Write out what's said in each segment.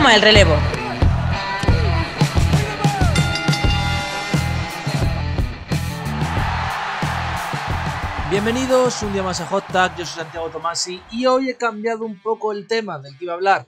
Toma el relevo. Bienvenidos un día más a Hot Tag, yo soy Santiago Tomasi y hoy he cambiado un poco el tema del que iba a hablar.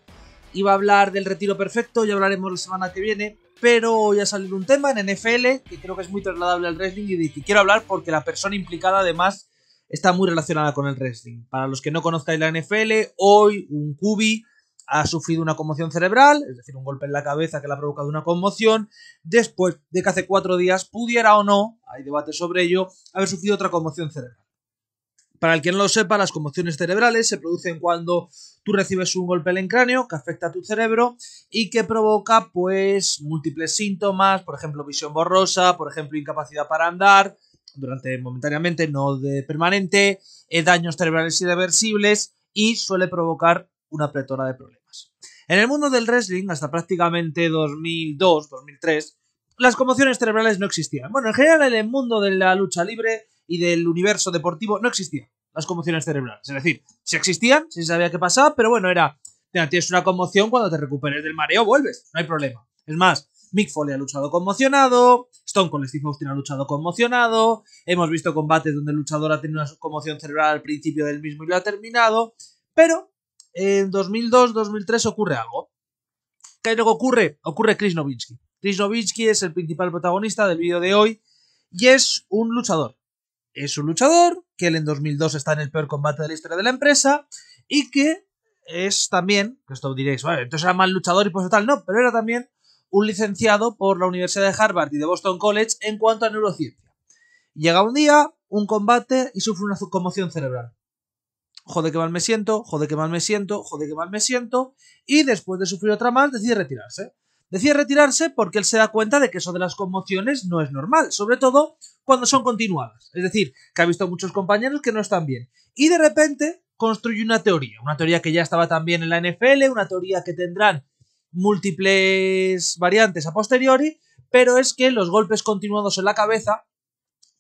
Iba a hablar del retiro perfecto, ya hablaremos la semana que viene, pero hoy ha salido un tema en NFL que creo que es muy trasladable al wrestling y de que quiero hablar porque la persona implicada además está muy relacionada con el wrestling. Para los que no conozcáis la NFL, hoy un QB ha sufrido una conmoción cerebral, es decir, un golpe en la cabeza que le ha provocado una conmoción, después de que hace 4 días pudiera o no, hay debate sobre ello, haber sufrido otra conmoción cerebral. Para el que no lo sepa, las conmociones cerebrales se producen cuando tú recibes un golpe en el cráneo que afecta a tu cerebro y que provoca pues múltiples síntomas, por ejemplo visión borrosa, por ejemplo incapacidad para andar, momentáneamente, no de permanente, daños cerebrales irreversibles y suele provocar una pletora de problemas. En el mundo del wrestling, hasta prácticamente 2002-2003, las conmociones cerebrales no existían. Bueno, en general en el mundo de la lucha libre y del universo deportivo no existían las conmociones cerebrales. Es decir, sí existían, sí se sabía qué pasaba, pero bueno, tienes una conmoción, cuando te recuperes del mareo vuelves, no hay problema. Es más, Mick Foley ha luchado conmocionado, Stone Cold Steve Austin ha luchado conmocionado, hemos visto combates donde el luchador ha tenido una conmoción cerebral al principio del mismo y lo ha terminado, pero en 2002-2003 ocurre algo. ¿Qué es lo que ocurre? Ocurre Chris Nowinski. Chris Nowinski es el principal protagonista del vídeo de hoy y es un luchador. Es un luchador que él en 2002 está en el peor combate de la historia de la empresa y que es también, que esto diréis, vale, entonces era mal luchador y pues tal, no, pero era también un licenciado por la Universidad de Harvard y de Boston College en cuanto a neurociencia. Llega un día, un combate y sufre una conmoción cerebral. Joder que mal me siento, joder que mal me siento, joder que mal me siento, y después de sufrir otra más decide retirarse. Decide retirarse porque él se da cuenta de que eso de las conmociones no es normal, sobre todo cuando son continuadas. Es decir, que ha visto a muchos compañeros que no están bien. Y de repente construye una teoría que ya estaba también en la NFL, una teoría que tendrán múltiples variantes a posteriori, pero es que los golpes continuados en la cabeza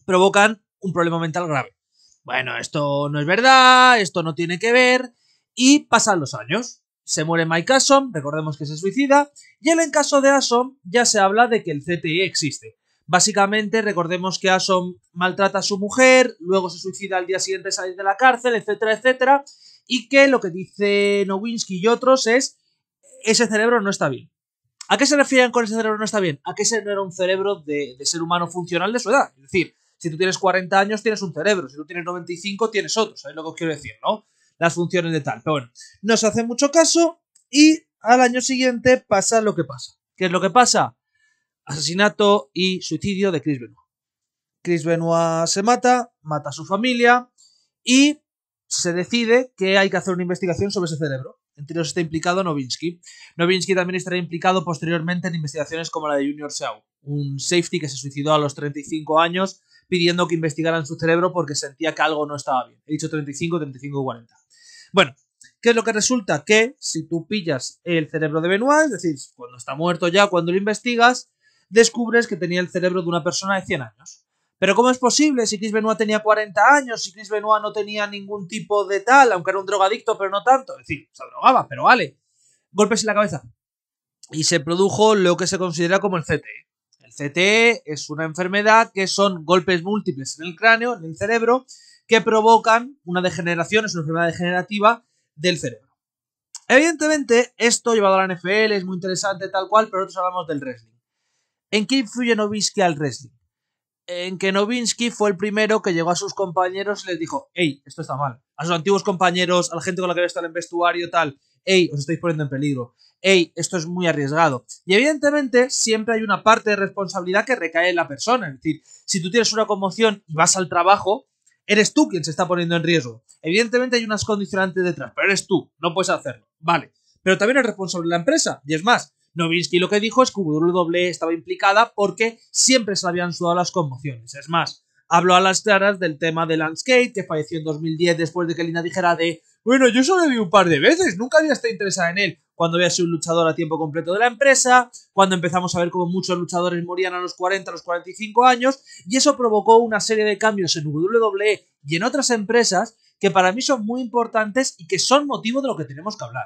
provocan un problema mental grave. Bueno, esto no es verdad, esto no tiene que ver, y pasan los años. Se muere Mike Awesome, recordemos que se suicida, y en el caso de Awesome ya se habla de que el CTI existe. Básicamente, recordemos que Awesome maltrata a su mujer, luego se suicida al día siguiente de salir de la cárcel, etcétera, etcétera, y que lo que dice Nowinski y otros es: ese cerebro no está bien. ¿A qué se refieren con ese cerebro no está bien? A que ese no era un cerebro de ser humano funcional de su edad. Es decir, si tú tienes 40 años tienes un cerebro, si tú tienes 95 tienes otro, ¿sabes lo que os quiero decir, no? Las funciones de tal. Pero bueno, no se hace mucho caso y al año siguiente pasa lo que pasa. ¿Qué es lo que pasa? Asesinato y suicidio de Chris Benoit. Chris Benoit se mata a su familia y se decide que hay que hacer una investigación sobre ese cerebro. Entre ellos está implicado Nowinski. Nowinski también estará implicado posteriormente en investigaciones como la de Junior Seau, un safety que se suicidó a los 35 años pidiendo que investigaran su cerebro porque sentía que algo no estaba bien. He dicho 35, 35 y 40. Bueno, ¿qué es lo que resulta? Que si tú pillas el cerebro de Benoit, es decir, cuando está muerto ya, cuando lo investigas, descubres que tenía el cerebro de una persona de 100 años. Pero ¿cómo es posible si Chris Benoit tenía 40 años, si Chris Benoit no tenía ningún tipo de tal, aunque era un drogadicto, pero no tanto? Es decir, se drogaba, pero vale. Golpes en la cabeza. Y se produjo lo que se considera como el CTE. El CTE es una enfermedad que son golpes múltiples en el cráneo, en el cerebro, que provocan una degeneración, es una enfermedad degenerativa del cerebro. Evidentemente, esto llevado a la NFL es muy interesante tal cual, pero nosotros hablamos del wrestling. ¿En qué influye Nowinski al wrestling? En que Nowinski fue el primero que llegó a sus compañeros y les dijo: hey, esto está mal. A sus antiguos compañeros, a la gente con la que había estado en el vestuario, tal: hey, os estáis poniendo en peligro. Hey, esto es muy arriesgado. Y evidentemente siempre hay una parte de responsabilidad que recae en la persona. Es decir, si tú tienes una conmoción y vas al trabajo, eres tú quien se está poniendo en riesgo. Evidentemente hay unas condicionantes detrás, pero eres tú, no puedes hacerlo. Vale. Pero también es responsable la empresa. Y es más, Nowinski lo que dijo es que WWE estaba implicada porque siempre se le habían sudado las conmociones. Es más, habló a las claras del tema de Lance Cade, que falleció en 2010 después de que Lina dijera bueno, yo solo vi un par de veces, nunca había estado interesada en él, cuando había sido un luchador a tiempo completo de la empresa, cuando empezamos a ver cómo muchos luchadores morían a los 40, a los 45 años, y eso provocó una serie de cambios en WWE y en otras empresas que para mí son muy importantes y que son motivo de lo que tenemos que hablar.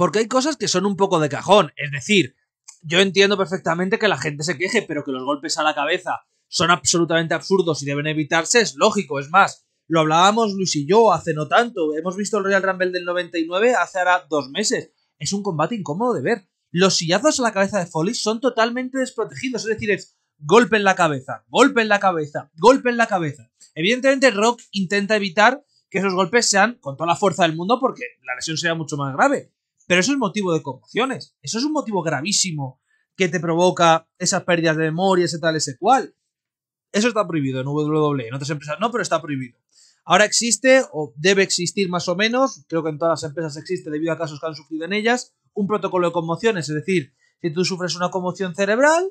Porque hay cosas que son un poco de cajón. Es decir, yo entiendo perfectamente que la gente se queje, pero que los golpes a la cabeza son absolutamente absurdos y deben evitarse, es lógico. Es más, lo hablábamos Luis y yo hace no tanto. Hemos visto el Royal Rumble del 99 hace ahora 2 meses. Es un combate incómodo de ver. Los sillazos a la cabeza de Foley son totalmente desprotegidos. Es decir, es golpe en la cabeza, golpe en la cabeza, golpe en la cabeza. Evidentemente, Rock intenta evitar que esos golpes sean con toda la fuerza del mundo porque la lesión sea mucho más grave. Pero eso es motivo de conmociones. Eso es un motivo gravísimo que te provoca esas pérdidas de memoria, ese tal, ese cual. Eso está prohibido en WWE. En otras empresas no, pero está prohibido. Ahora existe, o debe existir más o menos, creo que en todas las empresas existe debido a casos que han sufrido en ellas, un protocolo de conmociones. Es decir, si tú sufres una conmoción cerebral,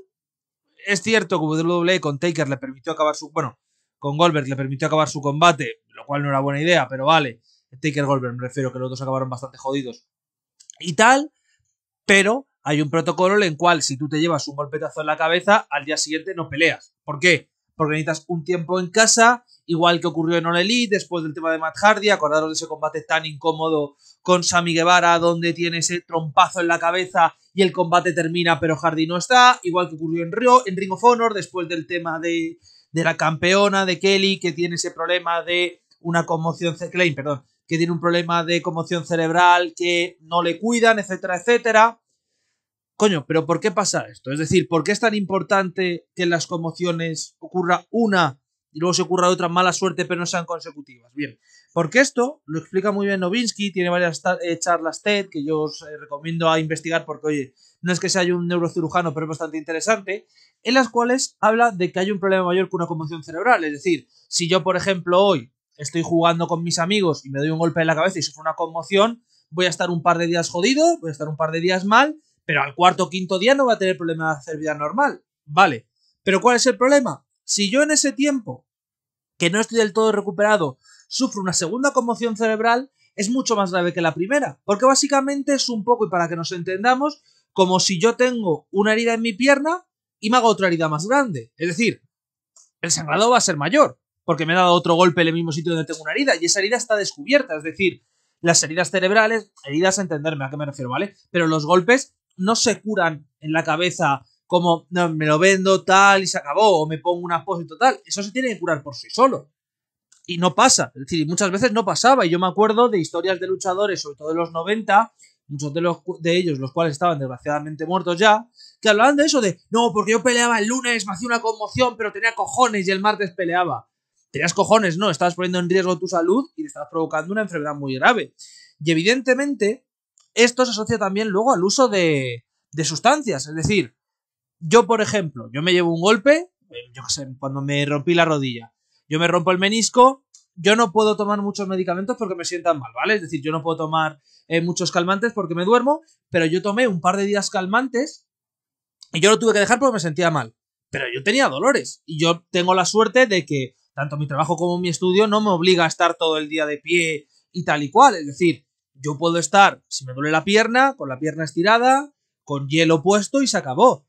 es cierto que WWE con Taker le permitió acabar su... Bueno, con Goldberg le permitió acabar su combate, lo cual no era buena idea, pero vale. Taker Goldberg me refiero, que los dos acabaron bastante jodidos. Y tal, pero hay un protocolo en el cual si tú te llevas un golpetazo en la cabeza, al día siguiente no peleas. ¿Por qué? Porque necesitas un tiempo en casa, igual que ocurrió en All Elite, después del tema de Matt Hardy. Acordaros de ese combate tan incómodo con Sammy Guevara, donde tiene ese trompazo en la cabeza y el combate termina, pero Hardy no está. Igual que ocurrió en Ring of Honor, después del tema de la campeona, de Kelly, que tiene ese problema de una conmoción... Klein, perdón. Que tiene un problema de conmoción cerebral, que no le cuidan, etcétera, etcétera. Coño, pero ¿por qué pasa esto? Es decir, ¿por qué es tan importante que en las conmociones ocurra una y luego se ocurra otra mala suerte pero no sean consecutivas? Bien, porque esto lo explica muy bien Novinsky, tiene varias charlas TED que yo os recomiendo a investigar porque, oye, no es que sea yo un neurocirujano, pero es bastante interesante, en las cuales habla de que hay un problema mayor que una conmoción cerebral. Es decir, si yo, por ejemplo, hoy estoy jugando con mis amigos y me doy un golpe en la cabeza y sufro una conmoción, voy a estar un par de días jodido, voy a estar un par de días mal, pero al cuarto o quinto día no voy a tener problema de hacer vida normal. Vale. ¿Pero cuál es el problema? Si yo en ese tiempo, que no estoy del todo recuperado, sufro una segunda conmoción cerebral, es mucho más grave que la primera. Porque básicamente es un poco, y para que nos entendamos, como si yo tengo una herida en mi pierna y me hago otra herida más grande. Es decir, el sangrado va a ser mayor, porque me he dado otro golpe en el mismo sitio donde tengo una herida, y esa herida está descubierta. Es decir, las heridas cerebrales, heridas a entenderme a qué me refiero, ¿vale? Pero los golpes no se curan en la cabeza como no, me lo vendo tal y se acabó, o me pongo un apósito tal. Eso se tiene que curar por sí solo. Y no pasa. Es decir, muchas veces no pasaba. Y yo me acuerdo de historias de luchadores, sobre todo de los 90, muchos de ellos, los cuales estaban desgraciadamente muertos ya, que hablaban de eso de, no, porque yo peleaba el lunes, me hacía una conmoción, pero tenía cojones y el martes peleaba. Tenías cojones, no, estabas poniendo en riesgo tu salud y te estabas provocando una enfermedad muy grave. Y evidentemente esto se asocia también luego al uso de sustancias. Es decir, yo, por ejemplo, yo me llevo un golpe, yo qué sé, cuando me rompí la rodilla, yo me rompo el menisco, yo no puedo tomar muchos medicamentos porque me sientan mal, ¿vale? Es decir, yo no puedo tomar muchos calmantes porque me duermo, pero yo tomé un par de días calmantes y yo lo tuve que dejar porque me sentía mal. Pero yo tenía dolores y yo tengo la suerte de que tanto mi trabajo como mi estudio no me obliga a estar todo el día de pie y tal y cual. Es decir, yo puedo estar, si me duele la pierna, con la pierna estirada, con hielo puesto y se acabó.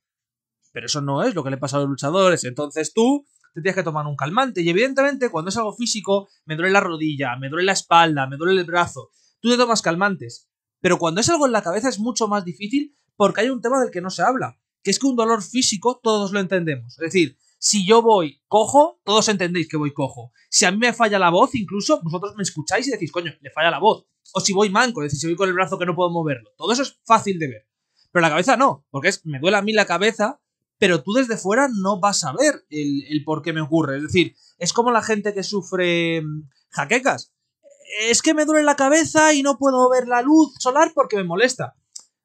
Pero eso no es lo que le pasa a los luchadores. Entonces tú te tienes que tomar un calmante. Y evidentemente cuando es algo físico, me duele la rodilla, me duele la espalda, me duele el brazo, tú te tomas calmantes. Pero cuando es algo en la cabeza es mucho más difícil porque hay un tema del que no se habla, que es que un dolor físico todos lo entendemos. Es decir, si yo voy cojo, todos entendéis que voy cojo. Si a mí me falla la voz, incluso vosotros me escucháis y decís, coño, le falla la voz. O si voy manco, es decir, si voy con el brazo que no puedo moverlo. Todo eso es fácil de ver. Pero la cabeza no, porque me duele a mí la cabeza, pero tú desde fuera no vas a ver el por qué me ocurre. Es decir, es como la gente que sufre jaquecas. Es que me duele la cabeza y no puedo ver la luz solar porque me molesta.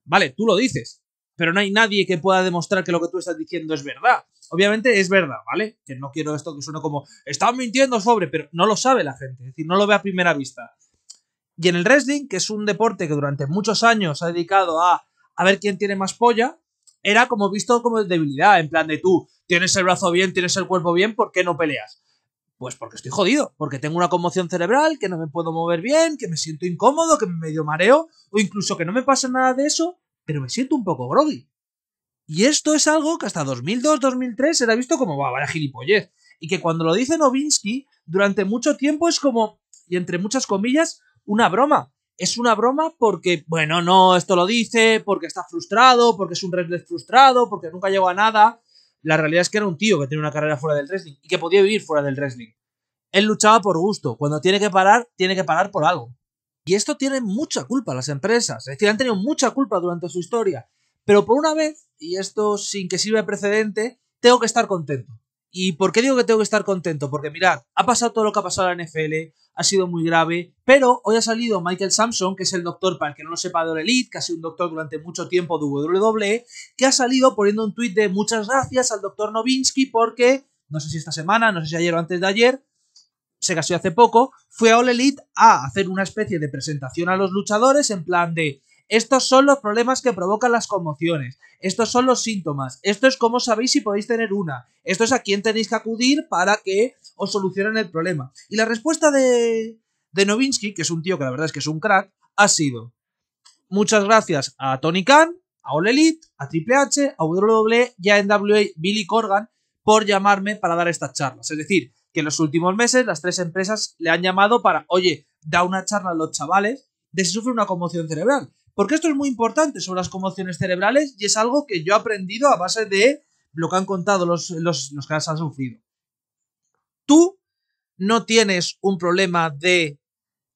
Vale, tú lo dices, pero no hay nadie que pueda demostrar que lo que tú estás diciendo es verdad. Obviamente es verdad, ¿vale? Que no quiero esto que suene como, están mintiendo sobre, pero no lo sabe la gente, es decir, no lo ve a primera vista. Y en el wrestling, que es un deporte que durante muchos años se ha dedicado a ver quién tiene más polla, era como visto como debilidad, en plan de tú, tienes el brazo bien, tienes el cuerpo bien, ¿por qué no peleas? Pues porque estoy jodido, porque tengo una conmoción cerebral, que no me puedo mover bien, que me siento incómodo, que me medio mareo, o incluso que no me pasa nada de eso, pero me siento un poco groggy. Y esto es algo que hasta 2002-2003 era visto como, vaya gilipollez. Y que cuando lo dice Novinsky, durante mucho tiempo es como, y entre muchas comillas, una broma. es una broma porque, bueno, no, esto lo dice, porque está frustrado, porque es un wrestler frustrado, porque nunca llegó a nada. La realidad es que era un tío que tenía una carrera fuera del wrestling y que podía vivir fuera del wrestling. Él luchaba por gusto. Cuando tiene que parar por algo. Y esto tiene mucha culpa las empresas. Es decir, han tenido mucha culpa durante su historia. Pero por una vez, y esto sin que sirva de precedente, tengo que estar contento. ¿Y por qué digo que tengo que estar contento? Porque mirad, ha pasado todo lo que ha pasado en la NFL, ha sido muy grave, pero hoy ha salido Michael Sampson, que es el doctor, para el que no lo sepa, de All Elite, que ha sido un doctor durante mucho tiempo de WWE, que ha salido poniendo un tuit de muchas gracias al doctor Nowitzki porque, no sé si esta semana, no sé si ayer o antes de ayer, se casó hace poco, fue a All Elite a hacer una especie de presentación a los luchadores en plan de estos son los problemas que provocan las conmociones, estos son los síntomas, esto es cómo sabéis si podéis tener una, esto es a quién tenéis que acudir para que os solucionen el problema. Y la respuesta de Nowitzki, que es un tío que la verdad es que es un crack, ha sido muchas gracias a Tony Khan, a All Elite, a Triple H, a WWE y a NWA Billy Corgan por llamarme para dar estas charlas. Es decir, que en los últimos meses las tres empresas le han llamado para, oye, da una charla a los chavales de si sufre una conmoción cerebral. Porque esto es muy importante sobre las conmociones cerebrales y es algo que yo he aprendido a base de lo que han contado los que han sufrido. Tú no tienes un problema de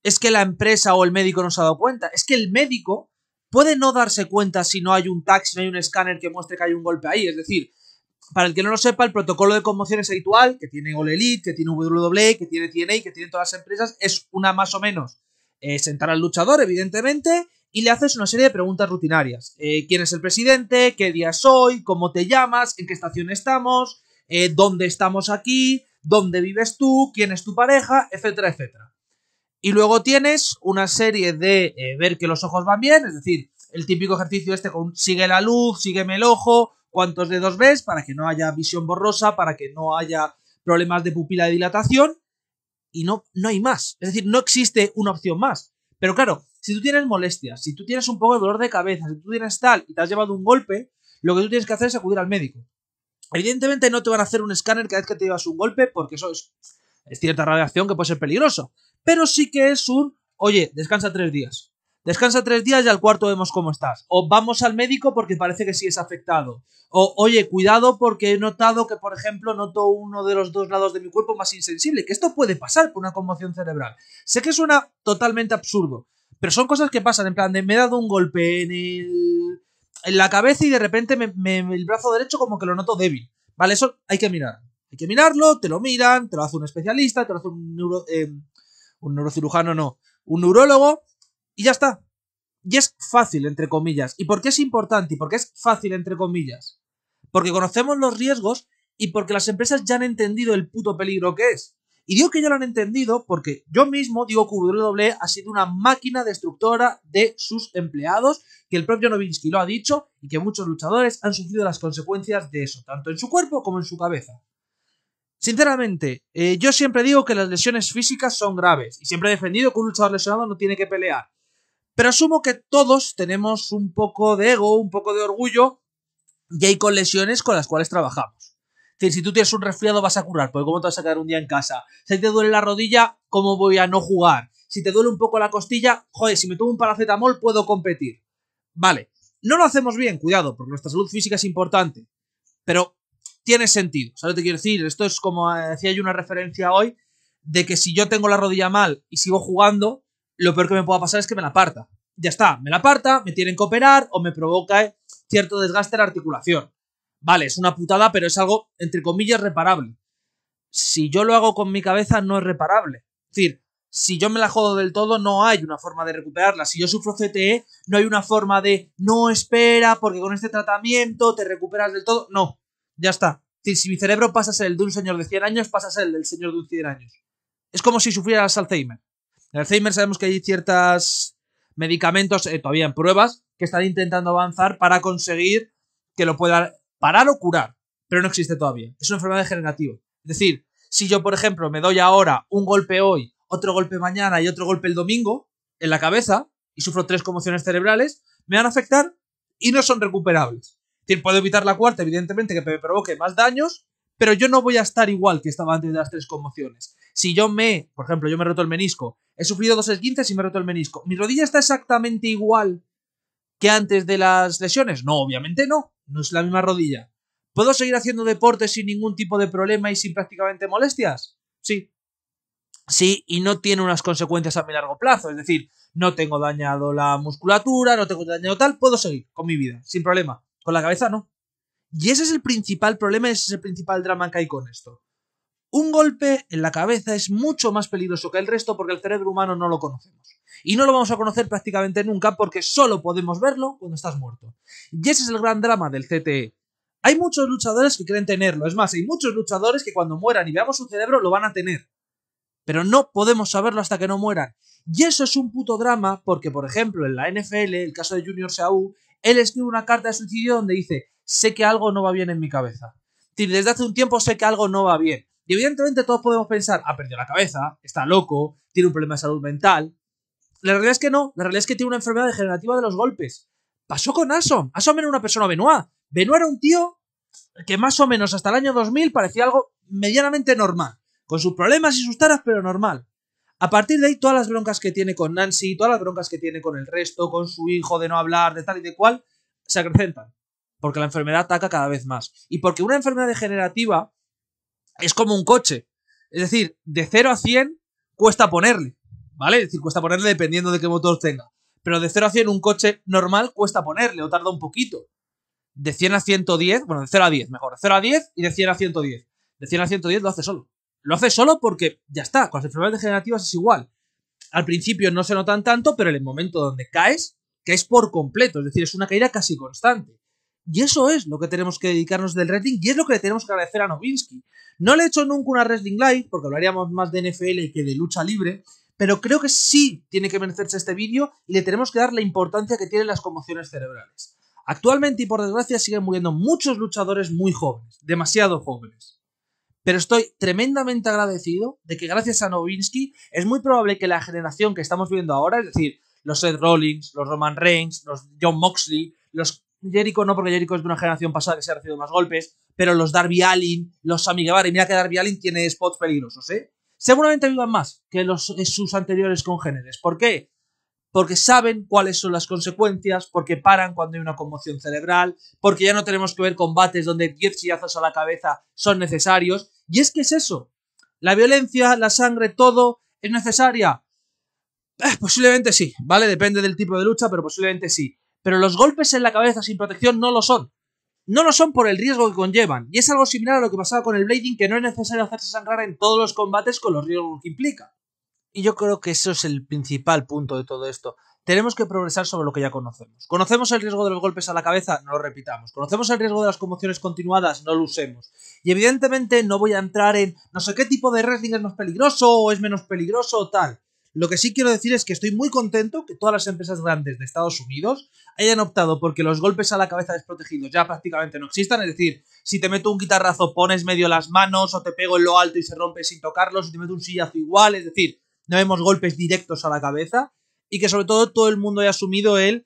es que la empresa o el médico no se ha dado cuenta. Es que el médico puede no darse cuenta si no hay un tag, si no hay un escáner que muestre que hay un golpe ahí. Es decir, para el que no lo sepa, el protocolo de conmociones habitual, que tiene All Elite, que tiene WWE, que tiene TNA, que tienen todas las empresas, es una más o menos sentar al luchador, evidentemente, y le haces una serie de preguntas rutinarias. ¿Quién es el presidente? ¿Qué día es hoy? ¿Cómo te llamas? ¿En qué estación estamos? ¿Dónde estamos aquí? ¿Dónde vives tú? ¿Quién es tu pareja? Etcétera, etcétera. Y luego tienes una serie de ver que los ojos van bien, es decir, el típico ejercicio este con sigue la luz, sígueme el ojo, cuántos dedos ves, para que no haya visión borrosa, para que no haya problemas de pupila de dilatación, y no hay más. Es decir, no existe una opción más. Pero claro, si tú tienes molestias, si tú tienes un poco de dolor de cabeza, si tú tienes tal y te has llevado un golpe, lo que tú tienes que hacer es acudir al médico. Evidentemente no te van a hacer un escáner cada vez que te llevas un golpe, porque eso es cierta radiación que puede ser peligroso. Pero sí que es un, oye, descansa 3 días. Descansa 3 días y al cuarto vemos cómo estás. O vamos al médico porque parece que sigues afectado. O, oye, cuidado porque he notado que, por ejemplo, noto uno de los dos lados de mi cuerpo más insensible. Que esto puede pasar por una conmoción cerebral. Sé que suena totalmente absurdo, pero son cosas que pasan. En plan de, me he dado un golpe en la cabeza y de repente el brazo derecho como que lo noto débil. Vale, eso hay que mirar. Hay que mirarlo, te lo miran, te lo hace un especialista, te lo hace un neurocirujano, no, un neurólogo, y ya está. Y es fácil, entre comillas. ¿Y por qué es importante? ¿Y por qué es fácil, entre comillas? Porque conocemos los riesgos y porque las empresas ya han entendido el puto peligro que es. Y digo que ya lo han entendido porque yo mismo digo que WWE ha sido una máquina destructora de sus empleados, que el propio Nowitzki lo ha dicho y que muchos luchadores han sufrido las consecuencias de eso, tanto en su cuerpo como en su cabeza. Sinceramente, yo siempre digo que las lesiones físicas son graves y siempre he defendido que un luchador lesionado no tiene que pelear. Pero asumo que todos tenemos un poco de ego, un poco de orgullo y hay con lesiones con las cuales trabajamos. Es decir, si tú tienes un resfriado vas a curar, porque ¿cómo te vas a quedar un día en casa? Si te duele la rodilla, ¿cómo voy a no jugar? Si te duele un poco la costilla, joder, si me tomo un paracetamol puedo competir. Vale, no lo hacemos bien, cuidado, porque nuestra salud física es importante, pero tiene sentido, ¿sabes lo que te quiero decir? Esto es como hacía yo una referencia hoy, de que si yo tengo la rodilla mal y sigo jugando, lo peor que me pueda pasar es que me la parta. Ya está, me la parta, me tienen que operar o me provoca cierto desgaste en la articulación. Vale, es una putada, pero es algo, entre comillas, reparable. Si yo lo hago con mi cabeza, no es reparable. Es decir, si yo me la jodo del todo, no hay una forma de recuperarla. Si yo sufro CTE, no hay una forma de, no, espera, porque con este tratamiento te recuperas del todo. No, ya está. Es decir, si mi cerebro pasa a ser el de un señor de 100 años, pasa a ser el del señor de un 100 años. Es como si sufrieras Alzheimer. En Alzheimer sabemos que hay ciertos medicamentos, todavía en pruebas, que están intentando avanzar para conseguir que lo pueda parar o curar. Pero no existe todavía. Es una enfermedad degenerativa. Es decir, si yo, por ejemplo, me doy ahora un golpe hoy, otro golpe mañana y otro golpe el domingo en la cabeza y sufro 3 conmociones cerebrales, me van a afectar y no son recuperables. Es decir, puedo evitar la cuarta, evidentemente, que me provoque más daños, pero yo no voy a estar igual que estaba antes de las 3 conmociones. Si yo por ejemplo, yo me he roto el menisco, he sufrido 2 esguinces y me he roto el menisco, ¿mi rodilla está exactamente igual que antes de las lesiones? No, obviamente no, no es la misma rodilla. ¿Puedo seguir haciendo deporte sin ningún tipo de problema y sin prácticamente molestias? Sí. Sí, y no tiene unas consecuencias a mi largo plazo, es decir, no tengo dañado la musculatura, no tengo dañado tal, puedo seguir con mi vida, sin problema. Con la cabeza no. Y ese es el principal problema, ese es el principal drama que hay con esto. Un golpe en la cabeza es mucho más peligroso que el resto porque el cerebro humano no lo conocemos. Y no lo vamos a conocer prácticamente nunca porque solo podemos verlo cuando estás muerto. Y ese es el gran drama del CTE. Hay muchos luchadores que quieren tenerlo. Es más, hay muchos luchadores que cuando mueran y veamos su cerebro lo van a tener. Pero no podemos saberlo hasta que no mueran. Y eso es un puto drama porque, por ejemplo, en la NFL, el caso de Junior Seau, él escribe una carta de suicidio donde dice: sé que algo no va bien en mi cabeza. Es decir, desde hace un tiempo sé que algo no va bien. Y evidentemente todos podemos pensar: ha perdido la cabeza, está loco, tiene un problema de salud mental. La realidad es que no, la realidad es que tiene una enfermedad degenerativa de los golpes. Pasó con Asom. Asom era una persona Benoit. Benoit era un tío que más o menos hasta el año 2000 parecía algo medianamente normal. Con sus problemas y sus taras, pero normal. A partir de ahí, todas las broncas que tiene con Nancy, todas las broncas que tiene con el resto, con su hijo, de no hablar, de tal y de cual, se acrecentan. Porque la enfermedad ataca cada vez más. Y porque una enfermedad degenerativa es como un coche. Es decir, de 0 a 100 cuesta ponerle. ¿Vale? Es decir, cuesta ponerle dependiendo de qué motor tenga. Pero de 0 a 100 un coche normal cuesta ponerle o tarda un poquito. De 100 a 110, bueno, de 0 a 10 mejor. De 0 a 10 y de 100 a 110. De 100 a 110 lo hace solo. Lo hace solo porque ya está, con las enfermedades degenerativas es igual. Al principio no se notan tanto, pero en el momento donde caes por completo. Es decir, es una caída casi constante. Y eso es lo que tenemos que dedicarnos del wrestling y es lo que le tenemos que agradecer a Nowinski. No le he hecho nunca una Wrestling Live, porque hablaríamos más de NFL que de lucha libre, pero creo que sí tiene que merecerse este vídeo y le tenemos que dar la importancia que tienen las conmociones cerebrales. Actualmente y por desgracia siguen muriendo muchos luchadores muy jóvenes, demasiado jóvenes. Pero estoy tremendamente agradecido de que gracias a Nowinski es muy probable que la generación que estamos viendo ahora, es decir, los Seth Rollins, los Roman Reigns, los Jon Moxley, los Jericho no, porque Jericho es de una generación pasada que se ha recibido más golpes, pero los Darby Allin, los Sammy Guevara, y mira que Darby Allin tiene spots peligrosos, seguramente vivan más que sus anteriores congéneres. ¿Por qué? Porque saben cuáles son las consecuencias, porque paran cuando hay una conmoción cerebral, porque ya no tenemos que ver combates donde 10 sillazos a la cabeza son necesarios. Y es que es eso. La violencia, la sangre, todo es necesaria. Posiblemente sí, ¿vale? Depende del tipo de lucha, pero posiblemente sí. Pero los golpes en la cabeza sin protección no lo son. No lo son por el riesgo que conllevan. Y es algo similar a lo que pasaba con el blading, que no es necesario hacerse sangrar en todos los combates con los riesgos que implica. Y yo creo que eso es el principal punto de todo esto. Tenemos que progresar sobre lo que ya conocemos. ¿Conocemos el riesgo de los golpes a la cabeza? No lo repitamos. ¿Conocemos el riesgo de las conmociones continuadas? No lo usemos. Y evidentemente no voy a entrar en no sé qué tipo de wrestling es más peligroso o es menos peligroso o tal. Lo que sí quiero decir es que estoy muy contento que todas las empresas grandes de Estados Unidos hayan optado porque los golpes a la cabeza desprotegidos ya prácticamente no existan. Es decir, si te meto un guitarrazo pones medio las manos o te pego en lo alto y se rompe sin tocarlo, si te meto un sillazo igual, es decir, no vemos golpes directos a la cabeza y que sobre todo el mundo haya asumido esto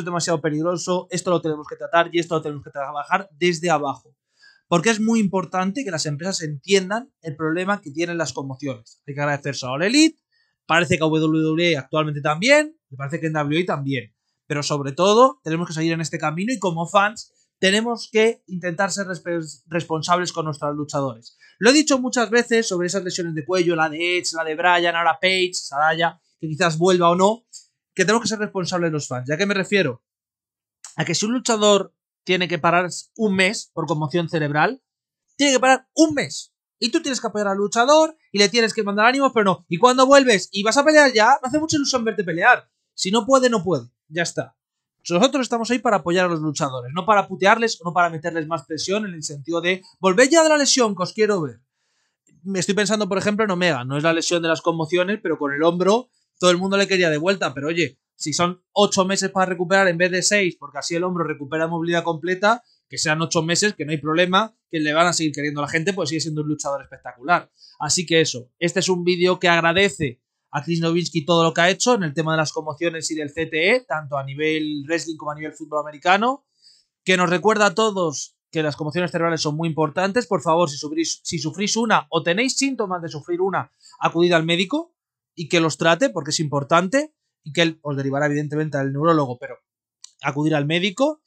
es demasiado peligroso, esto lo tenemos que tratar y esto lo tenemos que trabajar desde abajo. Porque es muy importante que las empresas entiendan el problema que tienen las conmociones. Hay que agradecerse a All Elite, parece que a WWE actualmente también, me parece que en WWE también. Pero sobre todo tenemos que seguir en este camino y como fans tenemos que intentar ser responsables con nuestros luchadores. Lo he dicho muchas veces sobre esas lesiones de cuello, la de Edge, la de Bryan, ahora Paige, Saraya, que quizás vuelva o no, que tenemos que ser responsables los fans. ¿Ya que me refiero? A que si un luchador tiene que parar un mes por conmoción cerebral, tiene que parar un mes. Y tú tienes que apoyar al luchador y le tienes que mandar ánimos, pero no. Y cuando vuelves y vas a pelear ya, no hace mucha ilusión verte pelear. Si no puede, no puede. Ya está. Nosotros estamos ahí para apoyar a los luchadores, no para putearles o no para meterles más presión en el sentido de volver ya de la lesión que os quiero ver. Me estoy pensando, por ejemplo, en Omega. No es la lesión de las conmociones, pero con el hombro todo el mundo le quería de vuelta. Pero oye, si son 8 meses para recuperar en vez de 6, porque así el hombro recupera movilidad completa, que sean 8 meses, que no hay problema, que le van a seguir queriendo a la gente, pues sigue siendo un luchador espectacular. Así que eso, este es un vídeo que agradece a Chris Nowinski todo lo que ha hecho en el tema de las conmociones y del CTE, tanto a nivel wrestling como a nivel fútbol americano, que nos recuerda a todos que las conmociones cerebrales son muy importantes. Por favor, si sufrís una o tenéis síntomas de sufrir una, acudid al médico y que los trate, porque es importante, y que él os derivará evidentemente al neurólogo, pero acudir al médico,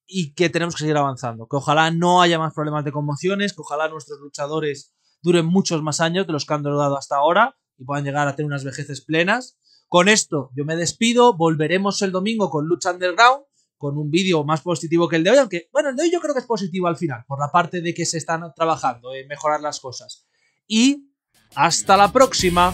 y que tenemos que seguir avanzando. Que ojalá no haya más problemas de conmociones, que ojalá nuestros luchadores duren muchos más años de los que han durado hasta ahora y puedan llegar a tener unas vejeces plenas. Con esto yo me despido, volveremos el domingo con Lucha Underground, con un vídeo más positivo que el de hoy, aunque, bueno, el de hoy yo creo que es positivo al final, por la parte de que se están trabajando en mejorar las cosas. Y hasta la próxima.